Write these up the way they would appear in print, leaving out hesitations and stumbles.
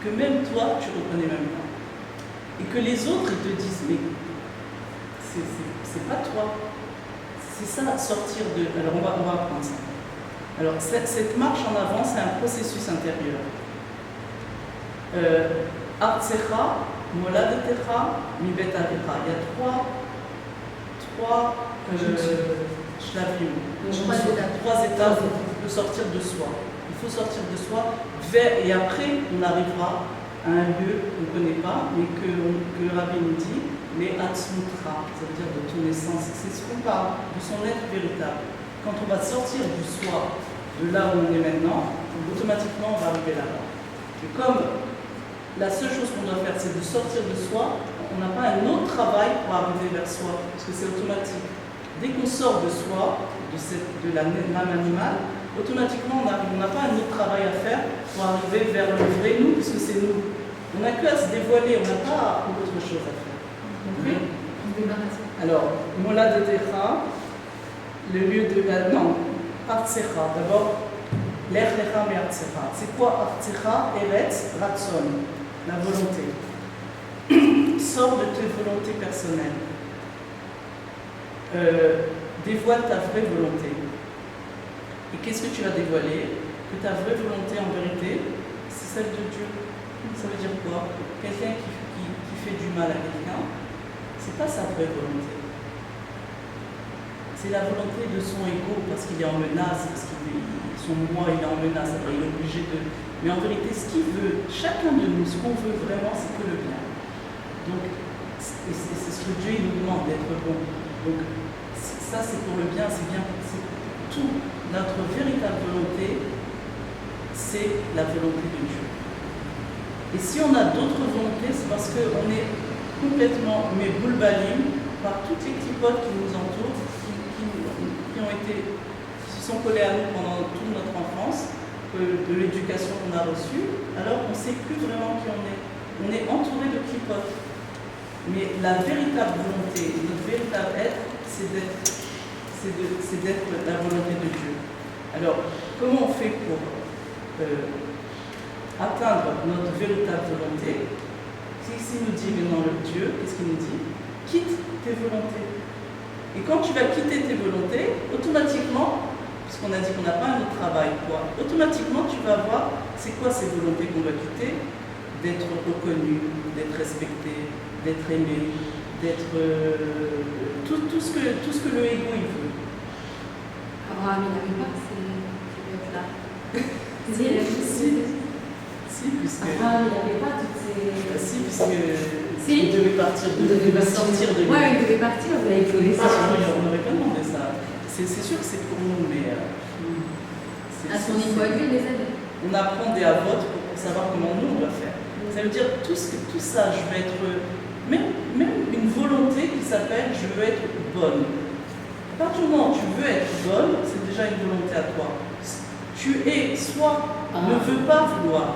que même toi, tu reconnais même pas. Et que les autres, ils te disent, mais c'est pas toi. C'est ça, sortir de... Alors, on va apprendre ça. Alors, cette marche en avant, c'est un processus intérieur. Artsecha, Moladetecha, Mibet Avecha. Il y a trois shlavim, trois étapes de sortir de soi. Il faut sortir de soi, et après, on arrivera à un lieu qu'on ne connaît pas, mais que Rabbi nous dit, les Atzmutra, ça veut dire de ton essence. C'est ce qu'on parle, de son être véritable. Quand on va sortir du soi, de là où on est maintenant, automatiquement, on va arriver là-bas. Et comme la seule chose qu'on doit faire, c'est de sortir de soi, on n'a pas un autre travail pour arriver vers soi, parce que c'est automatique. Dès qu'on sort de soi, de l'âme animale, automatiquement, on n'a pas un autre travail à faire pour arriver vers le vrai nous, puisque c'est nous. On n'a qu'à se dévoiler, on n'a pas autre chose à faire. Okay. Alors, Mola de Techa, le lieu de la... Non, Artsecha, d'abord, Lech Lecha me Artsecha. C'est quoi Artsecha? Eretz, Ratson, la volonté. Sors de tes volontés personnelles. Dévoile ta vraie volonté. Et qu'est-ce que tu vas dévoiler? Que ta vraie volonté en vérité, c'est celle de Dieu. Ça veut dire quoi? Quelqu'un qui fait du mal à quelqu'un, c'est pas sa vraie volonté. C'est la volonté de son ego parce qu'il est en menace, parce que son moi il est en menace, alors il est obligé de... Mais en vérité, ce qu'il veut, chacun de nous, ce qu'on veut vraiment, c'est que le bien. Donc, c'est ce que Dieu il nous demande d'être bon. Donc, ça c'est pour le bien, c'est bien, c'est tout. Notre véritable volonté, c'est la volonté de Dieu. Et si on a d'autres volontés, c'est parce qu'on est complètement boulbalim par toutes les clipotes qui nous entourent, qui se sont collés à nous pendant toute notre enfance, de l'éducation qu'on a reçue, alors on ne sait plus vraiment qui on est. On est entouré de clipotes. Mais la véritable volonté, notre véritable être, c'est d'être la volonté de Dieu. Alors, comment on fait pour atteindre notre véritable volonté? S'il nous dit maintenant le Dieu, qu'est-ce qu'il nous dit? Quitte tes volontés. Et quand tu vas quitter tes volontés, automatiquement, puisqu'on a dit qu'on n'a pas un autre travail, automatiquement tu vas voir c'est quoi ces volontés qu'on va quitter? D'être reconnu, d'être respecté, d'être aimé, d'être tout ce que le ego il veut. Abraham il n'avait pas ces là. Si, puisque... Abraham il n'avait pas toutes ces... Si, puisque... Il devait partir de lui. Ouais, il devait partir, mais il faut laisser. On n'aurait pas demandé ça. C'est sûr que c'est pour nous, mais... à son niveau à lui, les aider. On apprend des avotes pour savoir comment nous on doit faire. Ça veut dire tout ça, je veux être... Même une volonté qui s'appelle je veux être bonne. À partir du moment où tu veux être bonne, c'est déjà une volonté à toi. Tu es soit ne veux pas vouloir.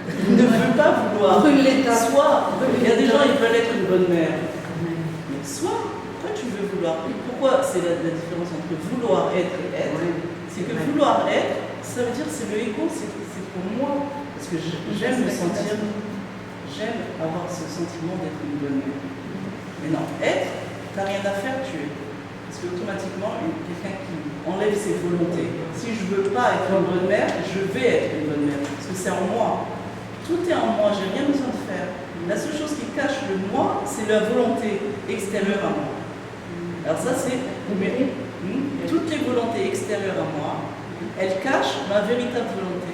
Ne veut pas vouloir. Soit, il y a des gens qui veulent être une bonne mère. Mais soit, toi tu veux vouloir. Et pourquoi c'est la différence entre vouloir être et être? C'est que vouloir être, ça veut dire c'est le ego, c'est pour moi. Parce que j'aime me sentir, j'aime avoir ce sentiment d'être une bonne mère. Mais non, être, t'as rien à faire, tu es. Parce qu'automatiquement, quelqu'un qui enlève ses volontés. Si je ne veux pas être une bonne mère, je vais être une bonne mère. Parce que c'est en moi. Tout est en moi, j'ai rien besoin de faire. La seule chose qui cache le moi, c'est la volonté extérieure à moi. Alors ça, c'est... toutes les volontés extérieures à moi, elles cachent ma véritable volonté.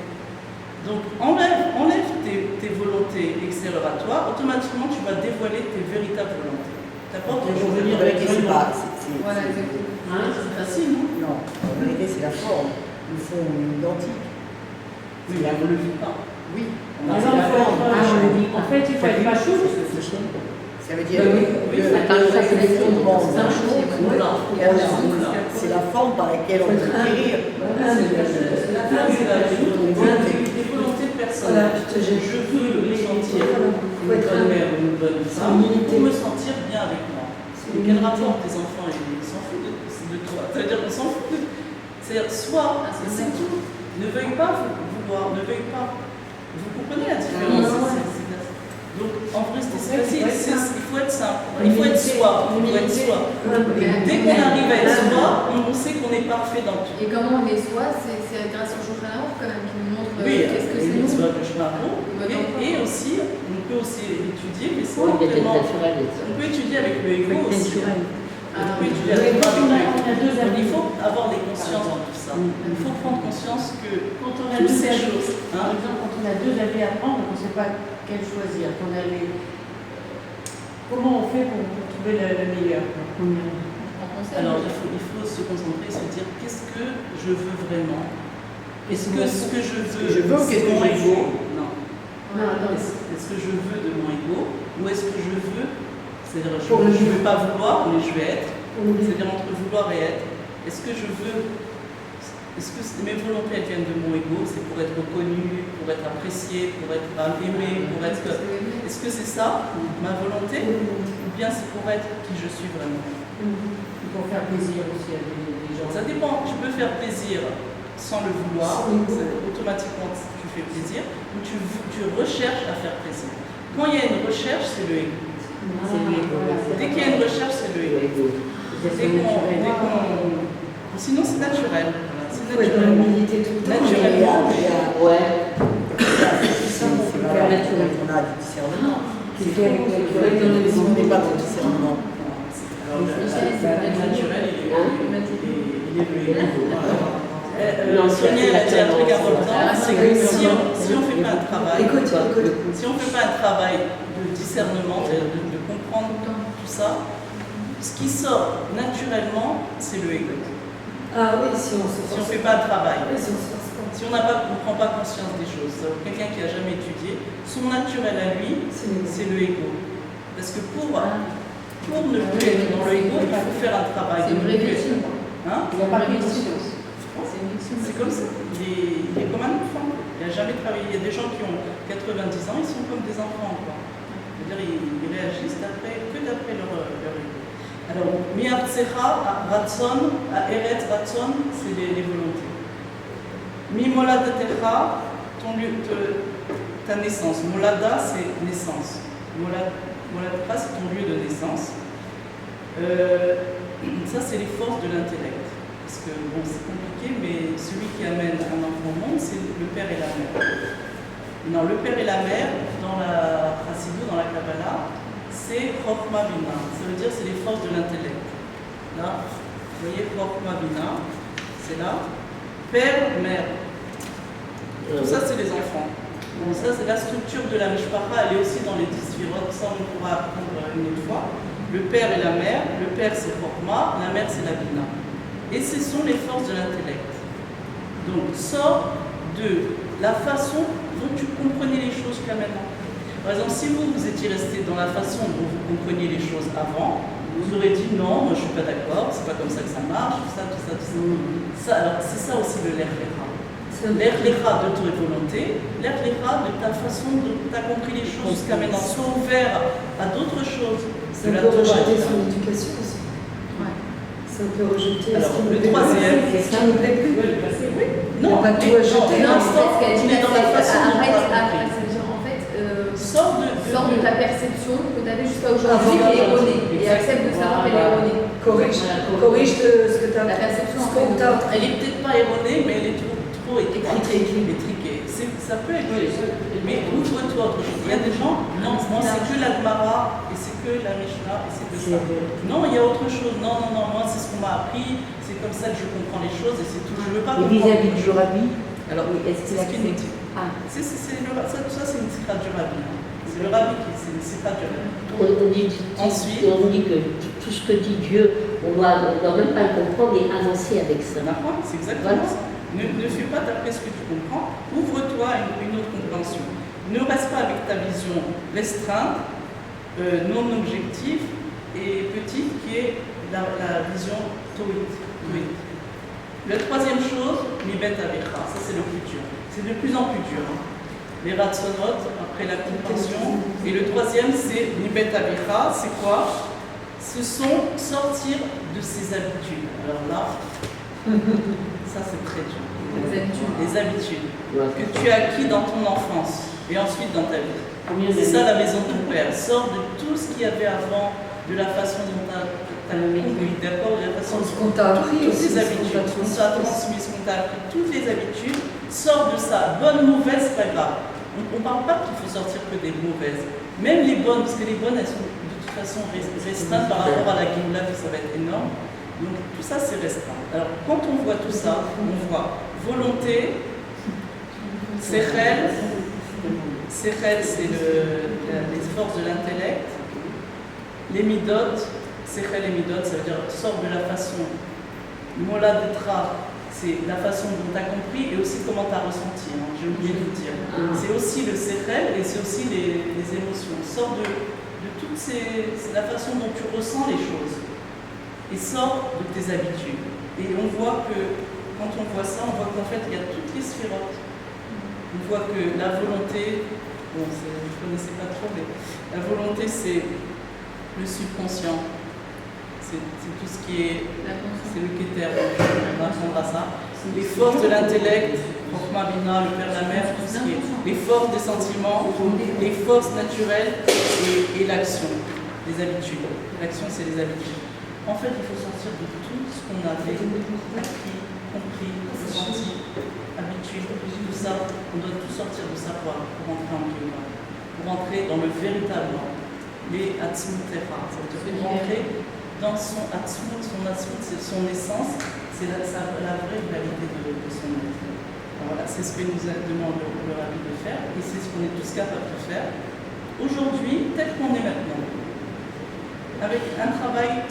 Donc enlève tes volontés extérieures à toi, automatiquement tu vas dévoiler tes véritables volontés. T'apportes Il faut venir avec les pas. Voilà, exactement. C'est facile, non? Non, en vérité c'est la forme. Ils font identique. Oui, mais on ne le vit pas. Oui. En fait, il faut être macho. Ça veut dire Oui, c'est la forme par laquelle on peut guérir. Des volontés personnelles. Je veux me sentir une bonne mère ou une bonne femme pour me sentir bien avec moi. Et quel rapport tes enfants ils s'en foutent de toi? C'est-à-dire qu'on s'en fout. C'est-à-dire soit, c'est tout. Ne veuille pas vouloir, ne veuille pas. Vous comprenez la différence? en vrai, c'est facile. Il faut être simple. Il faut être soi. Il faut être soi. Dès qu'on arrive à être soi, on sait qu'on est parfait dans tout. Et comment on est soi, c'est grâce au Shulchan Aruch quand même qui nous montre qu'est-ce que c'est nous. Et aussi, on peut aussi étudier, mais c'est pas vraiment. On peut étudier avec le ego aussi. On peut étudier avec le ego. Il faut avoir des consciences dans tout ça. Il faut prendre conscience que Quand on a toutes deux ces avis, choses. par exemple, quand on a deux avis à prendre, on ne sait pas quel choisir. Comment on fait pour trouver le meilleur? Alors il faut se concentrer, se dire qu'est-ce que je veux vraiment. Est-ce que ce que je veux, c'est mon ego? Non. Est-ce que je veux de mon ego? Ou est-ce que je veux, c'est-à-dire je ne veux pas vouloir, mais je vais être. C'est-à-dire entre vouloir et être. Est-ce que je veux, est-ce que mes volontés elles viennent de mon ego? C'est pour être reconnu, pour être apprécié, pour être aimé, pour être. Est-ce que c'est ça, ma volonté? Ou bien c'est pour être qui je suis vraiment? Pour faire plaisir aussi à des gens. Ça dépend, tu peux faire plaisir sans le vouloir, automatiquement tu fais plaisir, ou tu recherches à faire plaisir. Quand il y a une recherche, c'est le ego. Dès qu'il y a une recherche, c'est le ego. Sinon, c'est naturel. C'est naturellement. Naturellement. Ouais. C'est naturel qu'on a du discernement. Si on n'est pas dans le discernement. Alors, le naturel, il est le ego. Sonia a dit un truc important, c'est que si on ne fait pas un travail, si on fait pas un travail de discernement, de comprendre tout ça, ce qui sort naturellement, c'est le ego. Ah oui, si on ne fait pas un travail, si on ne prend pas conscience des choses, quelqu'un qui n'a jamais étudié, son naturel à lui, c'est le ego. Parce que pour ne plus être dans le ego, il faut faire un travail. C'est une vraie victime. Hein? Il n'y a pas de conscience. C'est comme ça. Il est comme un enfant. Il n'a jamais travaillé. Il y a des gens qui ont 90 ans, ils sont comme des enfants encore. C'est-à-dire ils réagissent que d'après leur ego. Alors, mi'artsecha, ratson, eret ratson, c'est les volontés. Mi-moladatecha, ta naissance. Molada, c'est naissance. Moladatecha, c'est ton lieu de naissance. Ça, c'est les forces de l'intellect. Parce que, bon, c'est compliqué, mais celui qui amène un enfant au monde, c'est le père et la mère. Non, le père et la mère, dans la Chassidut, dans la Kabbalah, c'est Chokhmah Bina. Ça veut dire c'est les forces de l'intellect. Là, vous voyez, Chokhmah Bina, c'est là. Père, mère. Tout ça, c'est les enfants. Donc ça, c'est la structure de la Mishpacha. Elle est aussi dans les 10 sphirot. Ça, on pourra apprendre une autre fois. Le père et la mère. Le père, c'est Chokhmah. La mère, c'est la Bina. Et ce sont les forces de l'intellect. Donc, sort de la façon dont tu comprenais les choses jusqu'à maintenant. Par exemple, si vous étiez resté dans la façon dont vous compreniez les choses avant, vous aurez dit non, moi je ne suis pas d'accord, c'est pas comme ça que ça marche, tout ça. Alors, c'est ça aussi le l'erlecha. L'erlecha de ta volonté, l'erlecha de ta façon dont tu as compris les choses jusqu'à maintenant. Sois ouvert à d'autres choses. C'est un peu rejeter son éducation aussi. C'est un peu rejeter. Alors, le troisième. Qu'est-ce qui ne plaît plus? Oui. Non, pas tout rejeter. Non, c'est ce qu'elle dit. On est dans la façon dont tu as compris. Sors de ta perception que tu avais jusqu'à aujourd'hui qui est erronée et accepte de savoir qu'elle est erronée. Corrige ce que tu as. La perception, elle est peut-être pas erronée, mais elle est trop étriquée. Ça peut être, mais ouvre-toi autre chose. Il y a des gens, non, moi c'est que la Gemara et c'est que la Mishnah et c'est que ça. Non, il y a autre chose. Non, moi c'est ce qu'on m'a appris, c'est comme ça que je comprends les choses et c'est tout. Je veux pas comprendre. Vis-à-vis du Rabbi, alors, est-ce c'est ce qu'il nous dit. Ça, c'est une sikha du Rabbi. C'est le Rabbi qui, c'est une sikha du Rabbi. Ensuite, on dit que tout ce que dit Dieu, on ne doit même pas le comprendre et avancer avec ça. D'accord, c'est exactement ça. Ne fais pas d'après ce que tu comprends, ouvre-toi à une autre compréhension. Ne reste pas avec ta vision restreinte, non objective et petite, qui est la vision toïte. La troisième chose, mibet avecha, ça c'est le plus dur. C'est de plus en plus dur. Les ratzonot, après la compréhension. Et le troisième, c'est mibet avecha, c'est quoi? Ce sont sortir de ses habitudes. Alors là, ça c'est très dur. Les habitudes que tu as acquis dans ton enfance. Et ensuite dans ta vie. Combien C'est d'années? ça la maison de ton père. Sors de tout ce qu'il y avait avant, de la façon dont tu as compris, d'accord, de la façon Ce qu'on t'a appris toutes aussi, les ce qu'on habitudes, t'a on t'a transmis, ce qu'on t'a appris, toutes les habitudes, sors de ça. Bonne, mauvaise, c'est pas grave. On ne parle pas qu'il faut sortir que des mauvaises. Même les bonnes, parce que les bonnes, elles sont de toute façon restreintes par rapport à la Géoula, que ça va être énorme. Donc tout ça, c'est restreint. Alors quand on voit tout ça, on voit volonté, Sechel, Sechel, c'est les forces de l'intellect, les midot, Sechel et midot, ça veut dire sort de la façon, Mola Detra, c'est la façon dont tu as compris et aussi comment tu as ressenti, hein, j'ai oublié de vous dire. C'est aussi le Sechel et c'est aussi les émotions. Sors de toutes c'est la façon dont tu ressens les choses et sors de tes habitudes. Et on voit que, quand on voit ça, on voit qu'en fait il y a toutes les sphérotes. On voit que la volonté, bon, je ne connaissais pas trop, mais la volonté c'est le subconscient, c'est tout ce qui est, c'est le Keter, on va répondre à ça. Les forces de l'intellect, Chokhmah Bina, le père, la mère, tout ce qui est, les forces des sentiments, les forces naturelles et l'action, les habitudes. L'action c'est les habitudes. En fait, il faut sortir de tout ce qu'on avait appris, compris, ressenti, habitude, tout ça. On doit tout sortir de ça pour rentrer en Géoula, pour rentrer dans le véritable, les Atzmut Techa. Ça veut dire pour rentrer dans son Atzmut, c'est son essence, c'est la vraie réalité de son être. Voilà, c'est ce que nous demande le Rabbi de faire et c'est ce qu'on est tous capables de faire aujourd'hui, tel qu'on est maintenant. Avec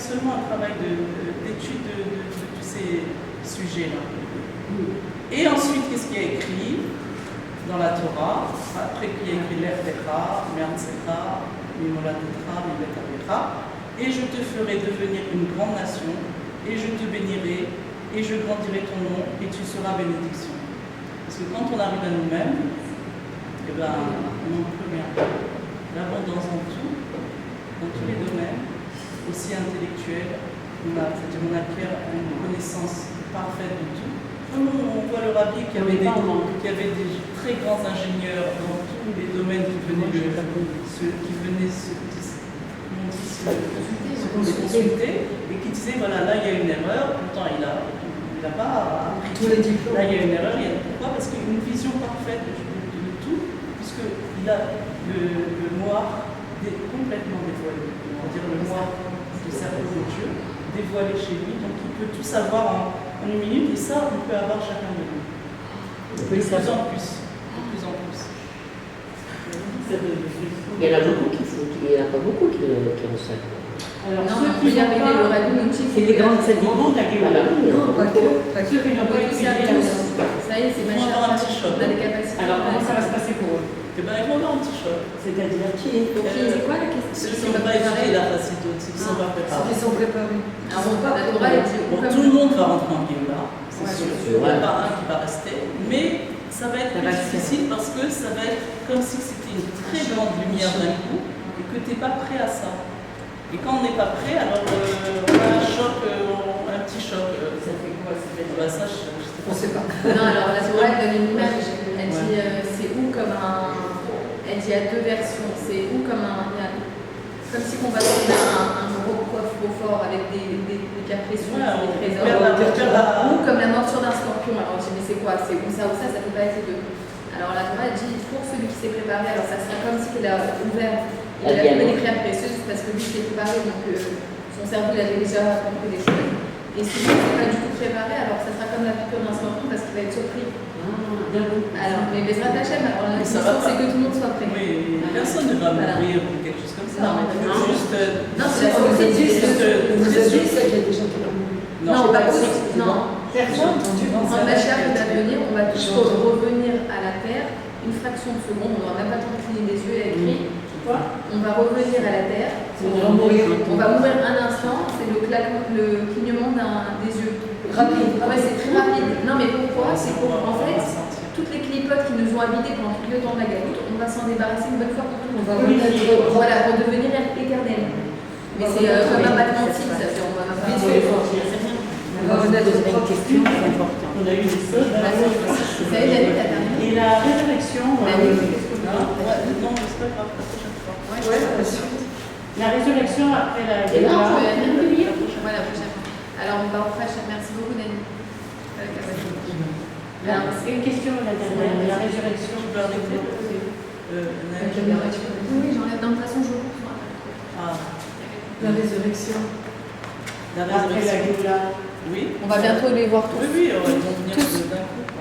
seulement un travail d'étude de tous ces sujets-là. Et ensuite, qu'est-ce qu'il y a écrit dans la Torah? Après qu'il y a écrit l'Ertecha, Me'artzecha, Mimolatecha, Mibetabecha, et je te ferai devenir une grande nation, et je te bénirai, et je grandirai ton nom, et tu seras bénédiction. Parce que quand on arrive à nous-mêmes, eh ben, on n'en peut rien. L'abondance en tout, dans tous les domaines, aussi intellectuel, c'est-à-dire on acquiert une connaissance parfaite de tout. Comme on voit le Rabbi qui avait des très grands ingénieurs dans tous les domaines qui venaient se consulter et qui disaient voilà, là il y a une erreur, pourtant il n'a pas appris tous les diplômes. Là il y a une erreur, pourquoi? Parce qu'il a une vision parfaite de tout, puisqu'il a le noir complètement dévoilé. C'est-à-dire le noir du cerveau de Dieu, dévoilé chez lui, donc il peut tout savoir en une minute, et ça, on peut avoir chacun de nous. De plus en plus. Il y en a beaucoup qui ont ça. Alors, Non, ceux il qui y avait n'ont le pas, Rabbi Mouti, c'est les grands enseignements de la Géoula. Non, pas que. Ceux qui n'ont pas étudié la Géoula. Ça y est, c'est Ils vont avoir un petit choc. On a des capacités. Alors, comment ça va se passer pour eux? Eh bien, ils vont avoir un petit choc. C'est-à-dire C'est quoi la question? Ceux qui n'ont pas étudié la facilité, ceux qui ne sont pas Ceux préparés. qui sont préparés. Alors, la Torah, elle dit Bon, tout le monde va rentrer en Géoula, c'est Ouais, sûr. c'est Il n'y vrai. a pas un qui va rester, mais ça va être plus difficile parce que ça va être comme si c'était une très grande lumière d'un coup et que tu n'es pas prêt à ça. Et quand on n'est pas prêt, alors on a un choc, un petit choc. Ça fait quoi? Ça, je sais On pas. ne sait pas. Non, alors la Torah, elle donne une image. Elle dit c'est ou comme un. Elle dit il y a deux versions. C'est ou comme un. Comme si on va trouver un gros coffre-fort avec des capricieux, des trésors. Ou comme la morsure d'un scorpion. Alors je dis mais c'est quoi? C'est ou ça, ça peut pas être les deux. Alors la Torah dit pour celui qui s'est préparé, alors ça sera comme s'il a ouvert. Il a trouvé des pierres précieuses parce que lui s'est préparé, donc son cerveau il avait déjà compris des choses. Et si lui n'est pas du tout préparé, alors ça sera comme la piqûre d'un scorpion parce qu'il va être surpris. Alors, mais Bezrat Hachem, alors la question c'est que tout le monde soit prêt. Oui, personne ne va mourir ou quelque chose comme ça. Non, juste. Non, c'est la On vous a société. dit, c'est qu'il y a des gens qui vont mourir. Non, pas tous. Non. Personne. En Mashiach qui va venir, on va tous revenir à la terre une fraction de seconde. On n'aura même pas le temps de cligner des yeux et écrit. On va revenir à la terre. On va mourir. On va mourir un instant. C'est le clignement des yeux. Rapide. Ouais, c'est très rapide. Non, mais pourquoi? C'est pour en fait toutes les clipotes qui nous ont habités pendant tout le temps de la galoute, on va s'en débarrasser une bonne fois pour tout. On va renaître. Voilà, pour devenir éternel. Mais c'est comme un mathématique, ça fait on va pas. On va renaître une propre. question importante. On a eu des choses. Ça y est, la nuit, t'as terminé. Et la résurrection, La nuit. Non, mais c'est pas grave, la prochaine fois. Ouais, la suite. La résurrection après la Et là, on Géoula. va le lire. Voilà, la prochaine fois. Alors, on va en faire. Merci beaucoup, Dani. Une question, la dernière, la résurrection. Tu peux arrêter La Neige. caméra, tu peux Oui, j'enlève. De toute façon, je coupe. Ah, La résurrection. la Après la résurrection. Géoula. Oui. On va bientôt les voir tous. Oui, ils vont venir d'un coup.